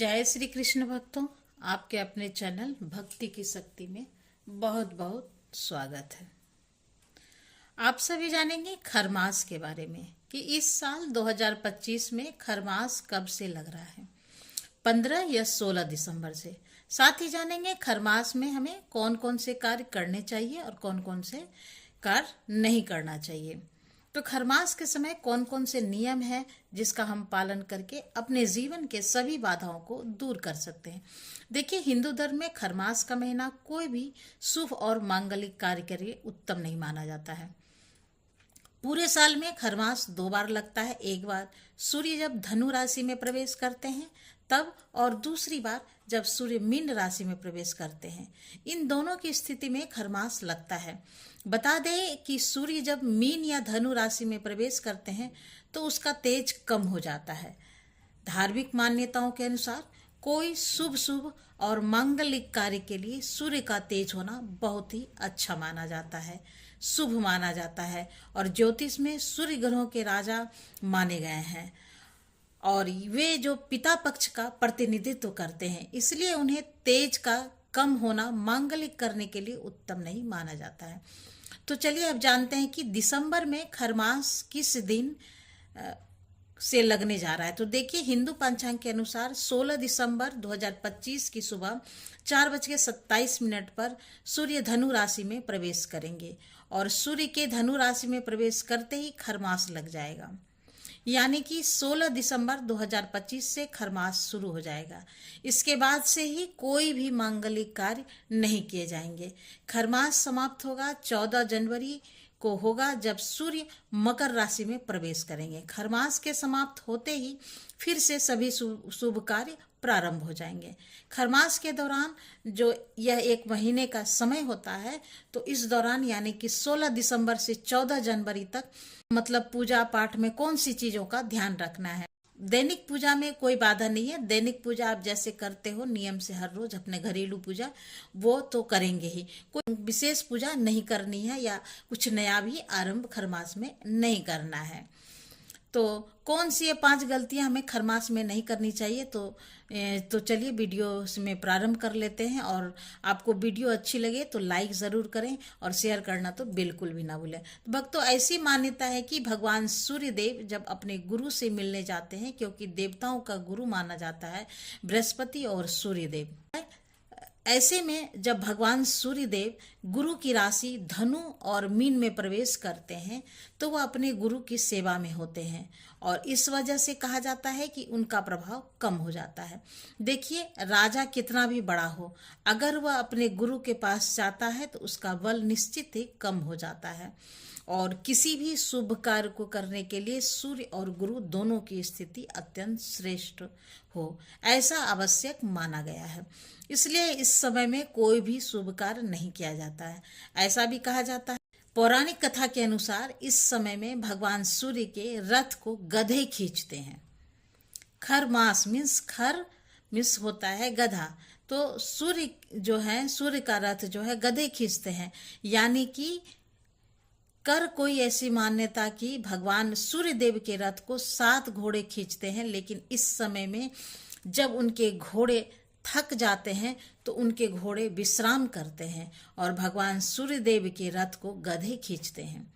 जय श्री कृष्ण भक्तों, आपके अपने चैनल भक्ति की शक्ति में बहुत बहुत स्वागत है। आप सभी जानेंगे खरमास के बारे में कि इस साल 2025 में खरमास कब से लग रहा है। 15 या 16 दिसंबर से। साथ ही जानेंगे खरमास में हमें कौन कौन से कार्य करने चाहिए और कौन कौन से कार्य नहीं करना चाहिए। तो खरमास के समय कौन कौन से नियम है जिसका हम पालन करके अपने जीवन के सभी बाधाओं को दूर कर सकते हैं। देखिए, हिंदू धर्म में खरमास का महीना कोई भी शुभ और मांगलिक कार्य के लिए उत्तम नहीं माना जाता है। पूरे साल में खरमास 2 बार लगता है। एक बार सूर्य जब धनु राशि में प्रवेश करते हैं तब, और दूसरी बार जब सूर्य मीन राशि में प्रवेश करते हैं। इन दोनों की स्थिति में खरमास लगता है। बता दें कि सूर्य जब मीन या धनु राशि में प्रवेश करते हैं तो उसका तेज कम हो जाता है। धार्मिक मान्यताओं के अनुसार कोई शुभ और मांगलिक कार्य के लिए सूर्य का तेज होना बहुत ही अच्छा माना जाता है, शुभ माना जाता है, और ज्योतिष में सूर्य ग्रहों के राजा माने गए हैं और वे जो पिता पक्ष का प्रतिनिधित्व करते हैं, इसलिए उन्हें तेज का कम होना मांगलिक करने के लिए उत्तम नहीं माना जाता है। तो चलिए अब जानते हैं कि दिसंबर में खरमास किस दिन से लगने जा रहा है। तो देखिए, हिंदू पंचांग के अनुसार 16 दिसंबर 2025 की सुबह 4:27 पर सूर्य धनु राशि में प्रवेश करेंगे और सूर्य के धनु राशि में प्रवेश करते ही खरमास लग जाएगा। यानी कि 16 दिसंबर 2025 से खरमास शुरू हो जाएगा। इसके बाद से ही कोई भी मांगलिक कार्य नहीं किए जाएंगे। खरमास समाप्त होगा 14 जनवरी को होगा जब सूर्य मकर राशि में प्रवेश करेंगे। खरमास के समाप्त होते ही फिर से सभी शुभ कार्य प्रारंभ हो जाएंगे। खरमास के दौरान जो यह 1 महीने का समय होता है, तो इस दौरान यानी कि 16 दिसंबर से 14 जनवरी तक मतलब पूजा पाठ में कौन सी चीजों का ध्यान रखना है। दैनिक पूजा में कोई बाधा नहीं है। दैनिक पूजा आप जैसे करते हो नियम से हर रोज अपने घरेलू पूजा, वो तो करेंगे ही। कोई विशेष पूजा नहीं करनी है या कुछ नया भी आरंभ खरमास में नहीं करना है। तो कौन सी ये 5 गलतियां हमें खरमास में नहीं करनी चाहिए, तो चलिए वीडियो में प्रारंभ कर लेते हैं। और आपको वीडियो अच्छी लगे तो लाइक ज़रूर करें और शेयर करना तो बिल्कुल भी ना भूलें। तो भक्तों, ऐसी मान्यता है कि भगवान सूर्य देव जब अपने गुरु से मिलने जाते हैं, क्योंकि देवताओं का गुरु माना जाता है बृहस्पति और सूर्य देव। ऐसे में जब भगवान सूर्य देव गुरु की राशि धनु और मीन में प्रवेश करते हैं तो वह अपने गुरु की सेवा में होते हैं और इस वजह से कहा जाता है कि उनका प्रभाव कम हो जाता है। देखिए, राजा कितना भी बड़ा हो, अगर वह अपने गुरु के पास जाता है तो उसका बल निश्चित ही कम हो जाता है। और किसी भी शुभ कार्य को करने के लिए सूर्य और गुरु दोनों की स्थिति अत्यंत श्रेष्ठ हो, ऐसा आवश्यक माना गया है। इसलिए इस समय में कोई भी शुभ कार्य नहीं किया जाता है। ऐसा भी कहा जाता है, पौराणिक कथा के अनुसार इस समय में भगवान सूर्य के रथ को गधे खींचते हैं। खरमास खर मीन्स होता है गधा, तो सूर्य जो है, सूर्य का रथ जो है गधे खींचते हैं। यानी कि कोई ऐसी मान्यता कि भगवान सूर्य देव के रथ को 7 घोड़े खींचते हैं, लेकिन इस समय में जब उनके घोड़े थक जाते हैं तो उनके घोड़े विश्राम करते हैं और भगवान सूर्य देव के रथ को गधे खींचते हैं,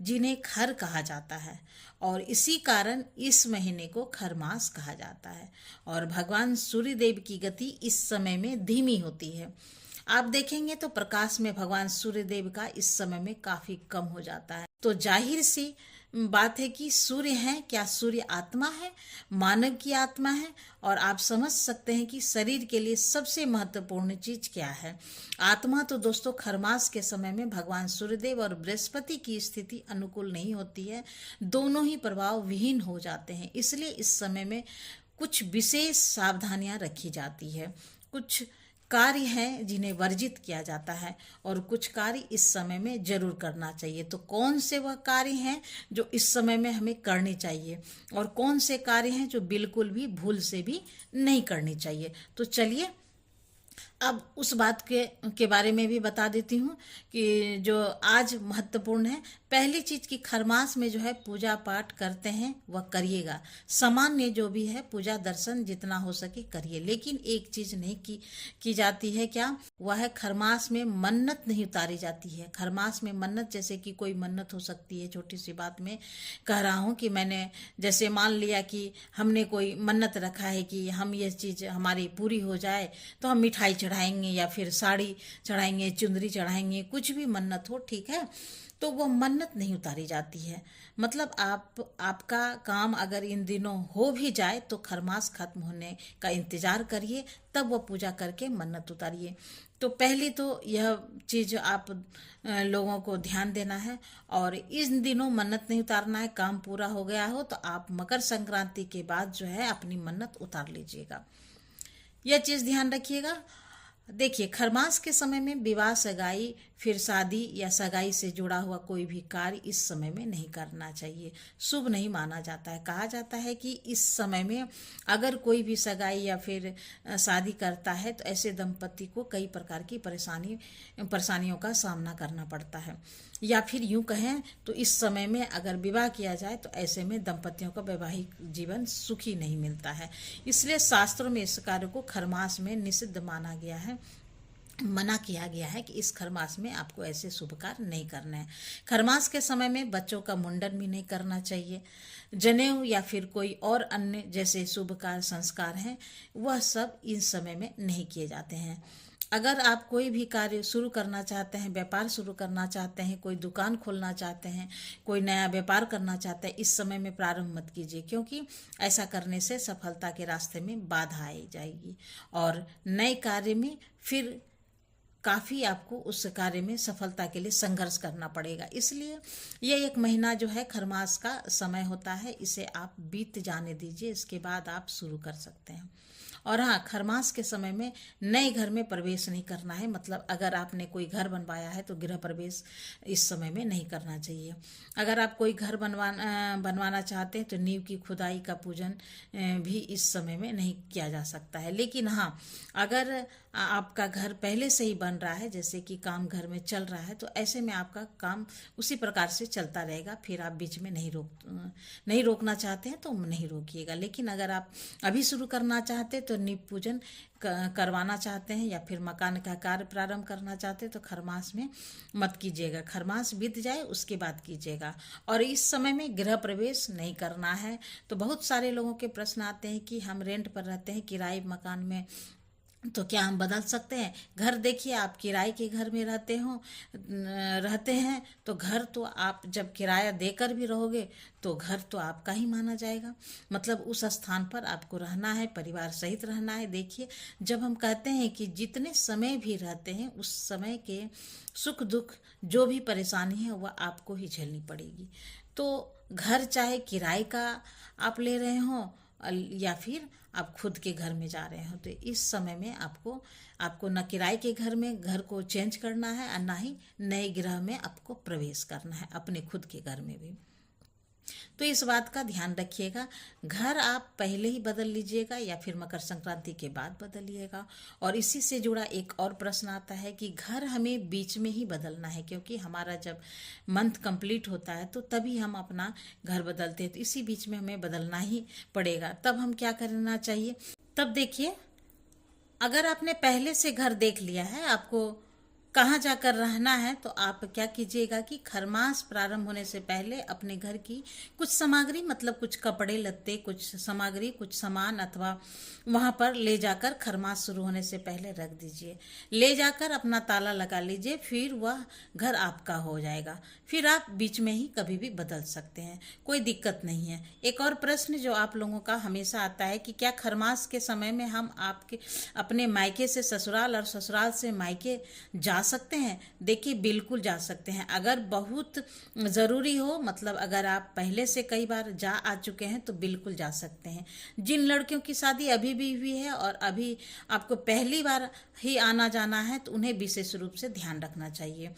जिन्हें खर कहा जाता है। और इसी कारण इस महीने को खरमास कहा जाता है। और भगवान सूर्य देव की गति इस समय में धीमी होती है। आप देखेंगे तो प्रकाश में भगवान सूर्य देव का इस समय में काफी कम हो जाता है। तो जाहिर सी बात है कि सूर्य है, क्या सूर्य आत्मा है, मानव की आत्मा है। और आप समझ सकते हैं कि शरीर के लिए सबसे महत्वपूर्ण चीज क्या है। आत्मा तो दोस्तों खरमास के समय में भगवान सूर्यदेव और बृहस्पति की स्थिति अनुकूल नहीं होती है, दोनों ही प्रभाव विहीन हो जाते हैं। इसलिए इस समय में कुछ विशेष सावधानियां रखी जाती है। कुछ कार्य हैं जिन्हें वर्जित किया जाता है और कुछ कार्य इस समय में जरूर करना चाहिए। तो कौन से वह कार्य हैं जो इस समय में हमें करने चाहिए और कौन से कार्य हैं जो बिल्कुल भी भूल से भी नहीं करनी चाहिए। तो चलिए अब उस बात के बारे में भी बता देती हूँ कि जो आज महत्वपूर्ण है। पहली चीज की खरमास में जो है पूजा पाठ करते हैं वह करिएगा। सामान्य जो भी है पूजा दर्शन जितना हो सके करिए, लेकिन एक चीज नहीं की जाती है, क्या वह है खरमास में मन्नत नहीं उतारी जाती है। खरमास में मन्नत, जैसे कि कोई मन्नत हो सकती है, छोटी सी बात में कह रहा हूँ कि मैंने जैसे मान लिया कि हमने कोई मन्नत रखा है कि हम ये चीज हमारी पूरी हो जाए तो हम मिठाई चढ़ाएंगे या फिर साड़ी चढ़ाएंगे, चुंदरी चढ़ाएंगे, कुछ भी मन्नत हो, ठीक है, तो वो मन्नत नहीं उतारी जाती है। मतलब आपका काम अगर इन दिनों हो भी जाए तो खरमास खत्म होने का इंतजार करिए, तब वो पूजा करके मन्नत उतारिए। तो पहली तो यह चीज आप लोगों को ध्यान देना है। और इन दिनों मन्नत नहीं उतारना है, काम पूरा हो गया हो तो आप मकर संक्रांति के बाद जो है अपनी मन्नत उतार लीजिएगा। यह चीज ध्यान रखिएगा। देखिए, खरमास के समय में विवाह, सगाई, फिर शादी या सगाई से जुड़ा हुआ कोई भी कार्य इस समय में नहीं करना चाहिए, शुभ नहीं माना जाता है। कहा जाता है कि इस समय में अगर कोई भी सगाई या फिर शादी करता है तो ऐसे दंपति को कई प्रकार की परेशानियों का सामना करना पड़ता है। या फिर यूं कहें तो इस समय में अगर विवाह किया जाए तो ऐसे में दंपतियों का वैवाहिक जीवन सुखी नहीं मिलता है। इसलिए शास्त्रों में इस कार्य को खरमास में निषिद्ध माना गया है, मना किया गया है कि इस खरमास में आपको ऐसे शुभ कार्य नहीं करने हैं। खरमास के समय में बच्चों का मुंडन भी नहीं करना चाहिए। जनेऊ या फिर कोई और अन्य जैसे शुभ कार्य संस्कार हैं वह सब इस समय में नहीं किए जाते हैं। अगर आप कोई भी कार्य शुरू करना चाहते हैं, व्यापार शुरू करना चाहते हैं, कोई दुकान खोलना चाहते हैं, कोई नया व्यापार करना चाहते हैं, इस समय में प्रारंभ मत कीजिए, क्योंकि ऐसा करने से सफलता के रास्ते में बाधा आई जाएगी और नए कार्य में फिर काफ़ी आपको उस कार्य में सफलता के लिए संघर्ष करना पड़ेगा। इसलिए ये 1 महीना जो है खरमास का समय होता है, इसे आप बीत जाने दीजिए, इसके बाद आप शुरू कर सकते हैं। और हाँ, खरमास के समय में नए घर में प्रवेश नहीं करना है। मतलब अगर आपने कोई घर बनवाया है तो गृह प्रवेश इस समय में नहीं करना चाहिए। अगर आप कोई घर बनवाना चाहते हैं तो नींव की खुदाई का पूजन भी इस समय में नहीं किया जा सकता है। लेकिन हाँ, अगर आपका घर पहले से ही बन रहा है, जैसे कि काम घर में चल रहा है, तो ऐसे में आपका काम उसी प्रकार से चलता रहेगा। फिर आप बीच में नहीं रोकना चाहते हैं तो नहीं रोकिएगा। लेकिन अगर आप अभी शुरू करना चाहते हैं तो नींव पूजन करवाना चाहते हैं या फिर मकान का कार्य प्रारंभ करना चाहते हैं तो खरमास में मत कीजिएगा। खरमास बीत जाए उसके बाद कीजिएगा। और इस समय में गृह प्रवेश नहीं करना है। तो बहुत सारे लोगों के प्रश्न आते हैं कि हम रेंट पर रहते हैं, किराए मकान में, तो क्या हम बदल सकते हैं घर? देखिए, आप किराए के घर में रहते हैं तो घर तो आप जब किराया देकर भी रहोगे तो घर तो आपका ही माना जाएगा। मतलब उस स्थान पर आपको रहना है, परिवार सहित रहना है। देखिए, जब हम कहते हैं कि जितने समय भी रहते हैं उस समय के सुख दुख जो भी परेशानी है वह आपको ही झेलनी पड़ेगी। तो घर चाहे किराए का आप ले रहे हो या फिर आप खुद के घर में जा रहे हो, तो इस समय में आपको न किराए के घर को चेंज करना है और ना ही नए गृह में आपको प्रवेश करना है, अपने खुद के घर में भी। तो इस बात का ध्यान रखिएगा। घर आप पहले ही बदल लीजिएगा या फिर मकर संक्रांति के बाद बदलिएगा। और इसी से जुड़ा एक और प्रश्न आता है कि घर हमें बीच में ही बदलना है, क्योंकि हमारा जब मंथ कंप्लीट होता है तो तभी हम अपना घर बदलते हैं, तो इसी बीच में हमें बदलना ही पड़ेगा। तब हम क्या करना चाहिए? तब देखिए, अगर आपने पहले से घर देख लिया है, आपको कहाँ जाकर रहना है, तो आप क्या कीजिएगा कि खरमास प्रारंभ होने से पहले अपने घर की कुछ सामग्री, मतलब कुछ कपड़े लत्ते, कुछ सामग्री, कुछ सामान अथवा वहां पर ले जाकर खरमास शुरू होने से पहले रख दीजिए। ले जाकर अपना ताला लगा लीजिए, फिर वह घर आपका हो जाएगा। फिर आप बीच में ही कभी भी बदल सकते हैं, कोई दिक्कत नहीं है। एक और प्रश्न जो आप लोगों का हमेशा आता है कि क्या खरमास के समय में हम अपने मायके से ससुराल और ससुराल से मायके जा सकते हैं? देखिए, बिल्कुल जा सकते हैं। अगर बहुत ज़रूरी हो, मतलब अगर आप पहले से कई बार आ चुके हैं तो बिल्कुल जा सकते हैं। जिन लड़कियों की शादी अभी भी हुई है और अभी आपको पहली बार ही आना जाना है तो उन्हें विशेष रूप से ध्यान रखना चाहिए,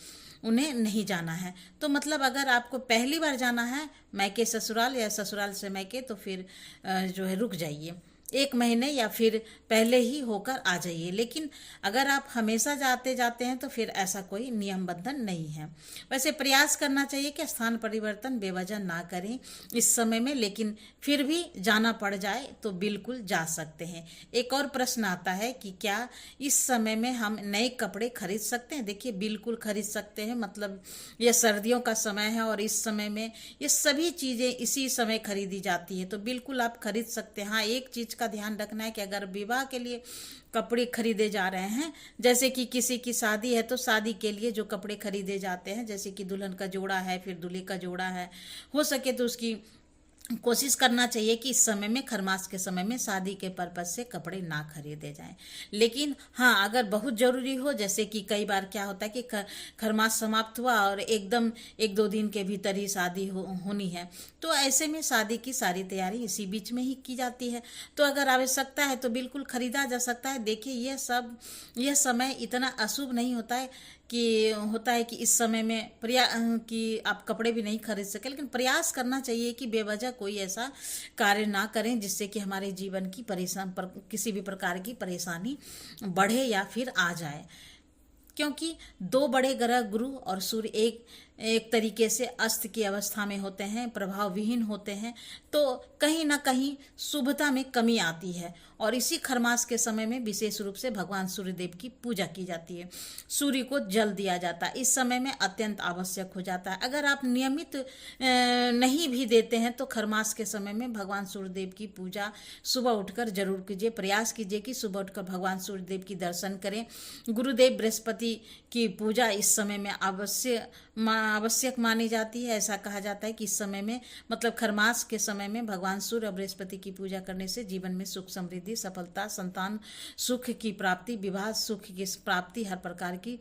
उन्हें नहीं जाना है। तो मतलब अगर आपको पहली बार जाना है मायके ससुराल या ससुराल से मायके, तो फिर जो है रुक जाइए। 1 महीने या फिर पहले ही होकर आ जाइए। लेकिन अगर आप हमेशा जाते जाते हैं तो फिर ऐसा कोई नियम बंधन नहीं है। वैसे प्रयास करना चाहिए कि स्थान परिवर्तन बेवजह ना करें इस समय में, लेकिन फिर भी जाना पड़ जाए तो बिल्कुल जा सकते हैं। एक और प्रश्न आता है कि क्या इस समय में हम नए कपड़े खरीद सकते हैं? देखिए, बिल्कुल खरीद सकते हैं। मतलब यह सर्दियों का समय है और इस समय में ये सभी चीज़ें इसी समय खरीदी जाती है, तो बिल्कुल आप खरीद सकते हैं। हाँ, एक चीज़ का ध्यान रखना है कि अगर विवाह के लिए कपड़े खरीदे जा रहे हैं, जैसे कि किसी की शादी है तो शादी के लिए जो कपड़े खरीदे जाते हैं, जैसे कि दुल्हन का जोड़ा है, फिर दूल्हे का जोड़ा है, हो सके तो उसकी कोशिश करना चाहिए कि इस समय में, खरमास के समय में, शादी के पर्पज से कपड़े ना खरीदे जाएं। लेकिन हाँ, अगर बहुत जरूरी हो, जैसे कि कई बार क्या होता है कि खरमास समाप्त हुआ और एकदम 1-2 दिन के भीतर ही शादी होनी है, तो ऐसे में शादी की सारी तैयारी इसी बीच में ही की जाती है। तो अगर आवश्यकता है तो बिल्कुल खरीदा जा सकता है। देखिए, यह समय इतना अशुभ नहीं होता है कि इस समय में कि आप कपड़े भी नहीं खरीद सके, लेकिन प्रयास करना चाहिए कि बेवजह कोई ऐसा कार्य ना करें जिससे कि हमारे जीवन की किसी भी प्रकार की परेशानी बढ़े या फिर आ जाए। क्योंकि 2 बड़े ग्रह गुरु और सूर्य एक तरीके से अस्त की अवस्था में होते हैं, प्रभाव विहीन होते हैं, तो कहीं ना कहीं शुभता में कमी आती है। और इसी खरमास के समय में विशेष रूप से भगवान सूर्यदेव की पूजा की जाती है, सूर्य को जल दिया जाता है, इस समय में अत्यंत आवश्यक हो जाता है। अगर आप नियमित नहीं भी देते हैं तो खरमास के समय में भगवान सूर्यदेव की पूजा सुबह उठकर जरूर कीजिए। प्रयास कीजिए कि सुबह उठकर भगवान सूर्यदेव की दर्शन करें। गुरुदेव बृहस्पति की पूजा इस समय में आवश्यक मानी जाती है। ऐसा कहा जाता है कि इस समय में, मतलब खरमास के समय में, भगवान सूर्य और बृहस्पति की पूजा करने से जीवन में सुख, समृद्धि, सफलता, संतान सुख की प्राप्ति, विवाह सुख की प्राप्ति, हर प्रकार की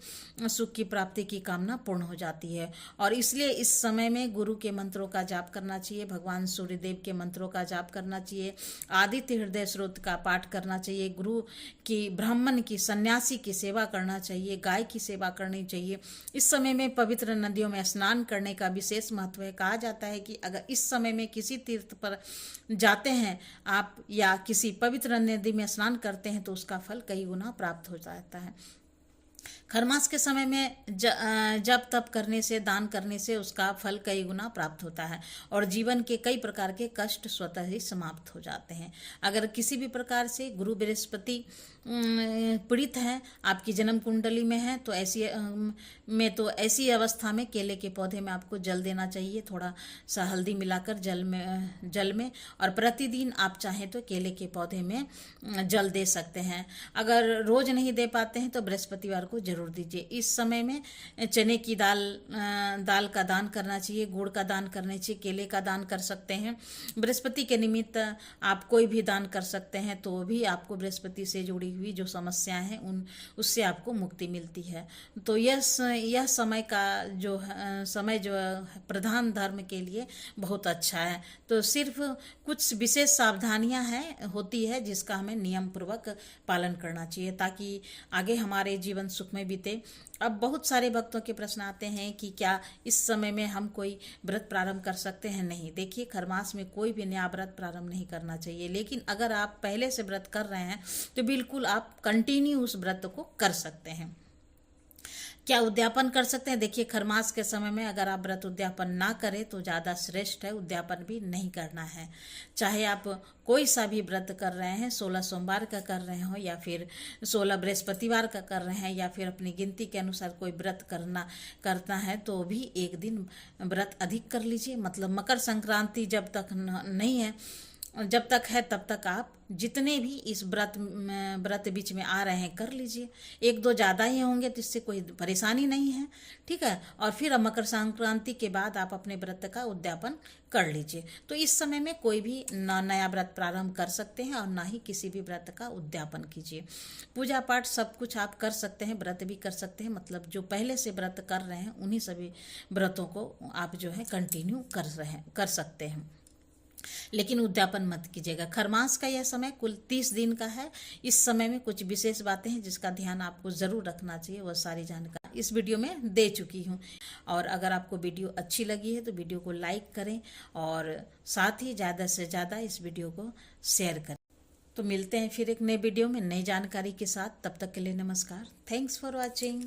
सुख की प्राप्ति की कामना पूर्ण हो जाती है। और इसलिए इस समय में गुरु के मंत्रों का जाप करना चाहिए, भगवान सूर्यदेव के मंत्रों का जाप करना चाहिए, आदित्य हृदय स्रोत का पाठ करना चाहिए, गुरु की, ब्राह्मण की, सन्यासी की सेवा करना चाहिए, गाय की सेवा करनी चाहिए। इस समय में पवित्र नदियों में स्नान करने का विशेष महत्व है। कहा जाता है कि अगर इस समय में किसी तीर्थ पर जाते हैं आप या किसी पवित्र नदी में स्नान करते हैं तो उसका फल कई गुना प्राप्त हो जाता है। खरमास के समय में जप तप करने से, दान करने से उसका फल कई गुना प्राप्त होता है और जीवन के कई प्रकार के कष्ट स्वतः ही समाप्त हो जाते हैं। अगर किसी भी प्रकार से गुरु बृहस्पति पीड़ित हैं, आपकी जन्म कुंडली में है, तो ऐसी अवस्था में केले के पौधे में आपको जल देना चाहिए, थोड़ा सा हल्दी मिलाकर जल में, और प्रतिदिन आप चाहें तो केले के पौधे में जल दे सकते हैं। अगर रोज नहीं दे पाते हैं तो बृहस्पतिवार को जरूर दीजिए। इस समय में चने की दाल का दान करना चाहिए, गुड़ का दान करना चाहिए, केले का दान कर सकते हैं। बृहस्पति के निमित्त आप कोई भी दान कर सकते हैं, तो भी आपको बृहस्पति से जुड़ी हुई जो समस्याएं हैं उससे आपको मुक्ति मिलती है। तो यह समय जो प्रधान धर्म के लिए बहुत अच्छा है। तो सिर्फ कुछ विशेष सावधानियां होती है जिसका हमें नियम पूर्वक पालन करना चाहिए ताकि आगे हमारे जीवन सुख में बीते। अब बहुत सारे भक्तों के प्रश्न आते हैं कि क्या इस समय में हम कोई व्रत प्रारंभ कर सकते हैं? नहीं, देखिए, खरमास में कोई भी नया व्रत प्रारंभ नहीं करना चाहिए। लेकिन अगर आप पहले से व्रत कर रहे हैं तो बिल्कुल आप कंटिन्यू उस व्रत को कर सकते हैं। क्या उद्यापन कर सकते हैं? देखिए, खरमास के समय में अगर आप व्रत उद्यापन ना करें तो ज़्यादा श्रेष्ठ है, उद्यापन भी नहीं करना है। चाहे आप कोई सा भी व्रत कर रहे हैं, 16 सोमवार का कर रहे हो या फिर 16 बृहस्पतिवार का कर रहे हैं या फिर अपनी गिनती के अनुसार कोई व्रत करता है, तो भी एक दिन व्रत अधिक कर लीजिए। मतलब मकर संक्रांति जब तक नहीं है, जब तक है तब तक आप जितने भी इस व्रत बीच में आ रहे हैं कर लीजिए। 1-2 ज़्यादा ही होंगे तो इससे कोई परेशानी नहीं है, ठीक है। और फिर मकर संक्रांति के बाद आप अपने व्रत का उद्यापन कर लीजिए। तो इस समय में कोई भी नया व्रत प्रारंभ कर सकते हैं और ना ही किसी भी व्रत का उद्यापन कीजिए। पूजा पाठ सब कुछ आप कर सकते हैं, व्रत भी कर सकते हैं। मतलब जो पहले से व्रत कर रहे हैं उन्हीं सभी व्रतों को आप जो है कंटिन्यू कर सकते हैं, लेकिन उद्यापन मत कीजिएगा। खरमास का यह समय कुल 30 दिन का है। इस समय में कुछ विशेष बातें हैं जिसका ध्यान आपको ज़रूर रखना चाहिए, वह सारी जानकारी इस वीडियो में दे चुकी हूँ। और अगर आपको वीडियो अच्छी लगी है तो वीडियो को लाइक करें और साथ ही ज़्यादा से ज़्यादा इस वीडियो को शेयर करें। तो मिलते हैं फिर एक नए वीडियो में नई जानकारी के साथ। तब तक के लिए नमस्कार। Thanks for watching.